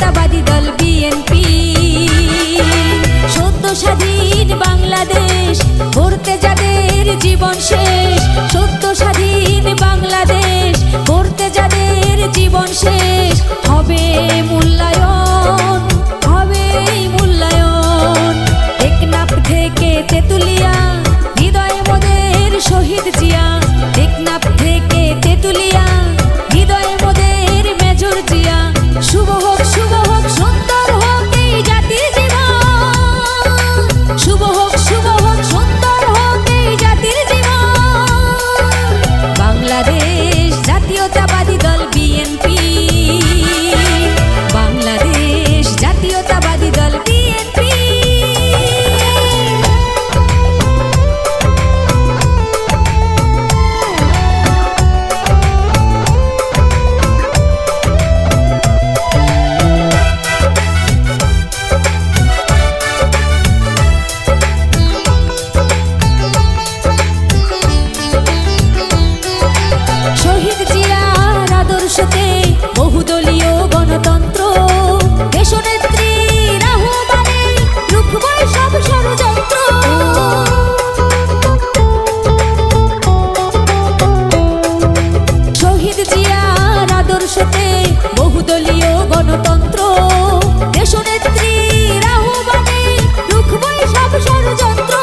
জাতীয়তাবাদী দল বিএনপি। সদ্য স্বাধীন বাংলাদেশ গড়তে যাদের জীবন শেষ, সদ্য স্বাধীন বাংলাদেশ গড়তে যাদের জীবন শেষ, হবে মূল্যায়ন, হবে মূল্যায়ন। টেকনাফ থেকে তেতুলিয়া হৃদয় মোদের শহীদ জিয়া, টেকনাফ থেকে তেতুলিয়া হৃদয় মোদের মেজর জিয়া। শুভ হোক, শুভ হোক, সুন্দর হোক এই জাতির জীবন, শুভ হোক, শুভ হোক, সুন্দর হোক এই জাতির জীবন। বাংলাদেশ জাতীয়তাবাদী দল বিএনপি, বাংলাদেশ জাতীয়তাবাদী দল বিএনপি। বহুদলীয় গণতন্ত্র, দেশনেত্রীর আহ্বানে রুখবই সব ষড়যন্ত্র। শহীদ জিয়ার আদর্শতে বহুদলীয় গণতন্ত্র, দেশনেত্রীর আহ্বানে রুখবই সব ষড়যন্ত্র।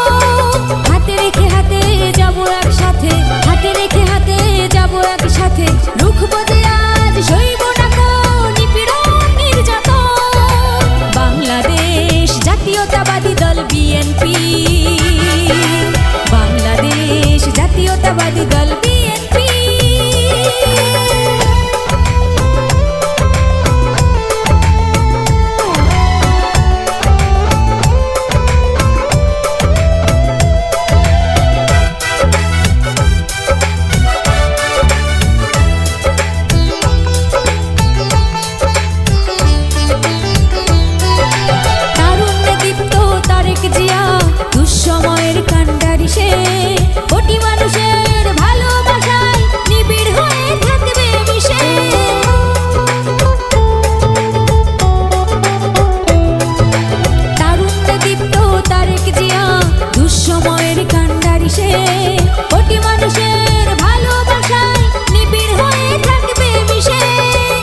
হাতে রেখে হাতে যাবো একসাথে, হাতে রেখে হাতে যাবো একসাথে, রুখবো যে আজ সইব না কো নিপীড়ন নির্যাতন। বাংলাদেশ জাতীয়তাবাদী দল বিএনপি, বাংলাদেশ জাতীয়তাবাদী দল বিএনপি। দুঃসময়ের কান্ডারি সে, কোটি মানুষের ভালোবাসায় নিবিড় হয়ে থাকবে মিশে। তারুণ্যে দীপ্ত তারেক জিয়া, দুঃসময়ের কান্ডারি সে, কোটি মানুষের ভালোবাসায় নিবিড় হয়ে থাকবে মিশে।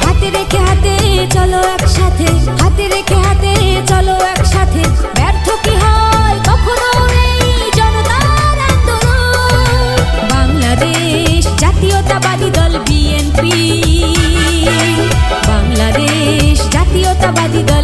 হাতে রেখে হাতে চলো একসাথে, হাতে রেখে হাতে চলো একসাথে, ব্যর্থ কি হয় কখনো এই জনতার আন্দোলন। বাংলাদেশ জাতীয়তাবাদী দল বিএনপি, বাংলাদেশ জাতীয়তাবাদী দল